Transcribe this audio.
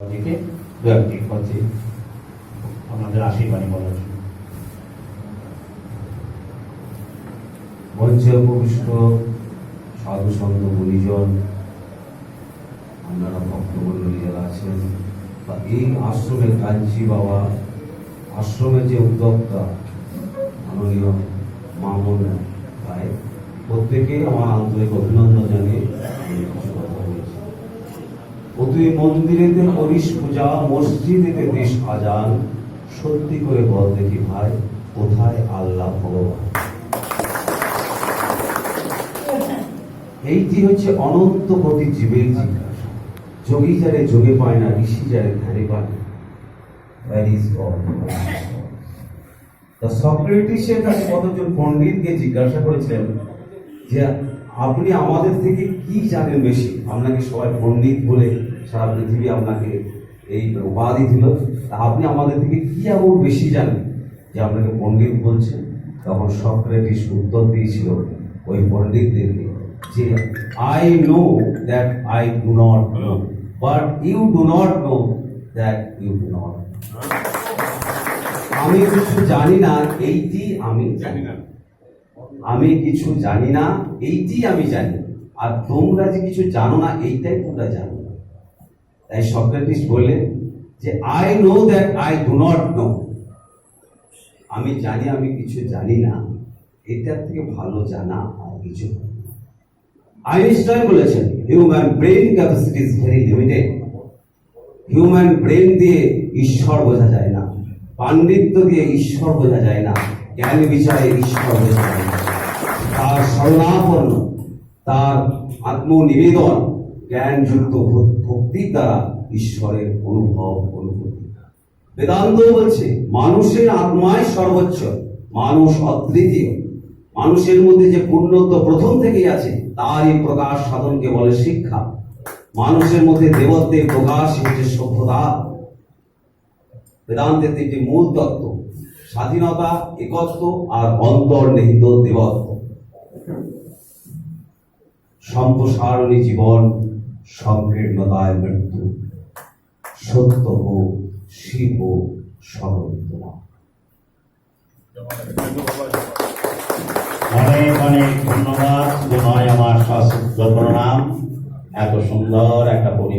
দিকে দু একটি হচ্ছে আমাদের আশীর্বাণী বলার জন্য মঞ্চে উপবিষ্ট সাধু সন্ত গুণীজন, আপনারা ভক্তমণ্ডলী যারা আছেন বা এই আশ্রমের কাঞ্চি বাবা আশ্রমের যে উদ্যোক্তা মাননীয় মামুন ভাই, প্রত্যেকে আমার আন্তরিক অভিনন্দন জানিয়ে আমি কিছু কথা বলেছি। ও তুই মন্দিরেতে করিস পূজা, মসজিদেতে দিস আজান, সত্যি করে বল দেখি ভাই কোথায় আল্লাহ ভগবান। এইটি হচ্ছে অনন্ত কোটি জীবের জিজ্ঞাসা। যোগী যারে যোগে পায় না, ঋষি যারে ধ্যানে পায় না, that is God. তা সক্রেটিসের কাছে কতজন পণ্ডিতকে জিজ্ঞাসা করেছিলেন যে আপনি আমাদের থেকে কি জানেন বেশি? আপনাকে সবাই পণ্ডিত বলে সারা পৃথিবী আপনাকে এই উপাধি দিল, তা আপনি আমাদের থেকে কি এমন বেশি জানেন যে আপনাকে পণ্ডিত বলছেন? তখন সক্রেটিস উত্তর দিয়েছিল ওই পণ্ডিতদেরকে যে I know that I do not know, but you do not know that you do not. আমি কিছু জানি না, এইটি আমি জানি না। আমি কিছু জানি না, এইটি আমি জানি। আর তোমরা যে কিছু জানো না, এইটাই তোমরা জানো না। তাই সক্রেটিস বললেন যে I know that I do not know. আমি জানি আমি কিছু জানি না, এটার থেকে ভালো জানা আর কিছু না। আইনস্টাইন বলেছেন human brain capacity is very limited. Human brain দিয়ে ঈশ্বর বোঝা যায় না, পাণ্ডিত্য দিয়ে ঈশ্বর বোঝা যায় না, জ্ঞান বিচারে ঈশ্বর বোঝা যায় না। তার শরণাপন্ন, তার আত্মনিবেদন, জ্ঞানযুক্ত ভক্তির দ্বারা ঈশ্বরের অনুভূতি। বেদান্ত বলছে মানুষের আত্মাই সর্বোচ্চ, মানুষ অদ্বিতীয়। মানুষের মধ্যে যে পূর্ণত্ব প্রথম থেকেই আছে, তারই প্রকাশ সাধনকে বলে শিক্ষা। মানুষের মধ্যে দেবত্বের প্রকাশ হচ্ছে সভ্যতা। বেদান্তের তিনটি মূল তত্ত্ব: স্বাধীনতা, একত্ব আর অন্তর্নিহিত দেবত্ব। সম্প্রসারণী জীবন, সংকীর্ণতায় মৃত্যু। সত্য হোক, শিব হোক, সর্বোত্তম। অনেক অনেক ধন্যবাদ। আমার শাস্ত্র প্রণাম। এত সুন্দর একটা পরিবেশ।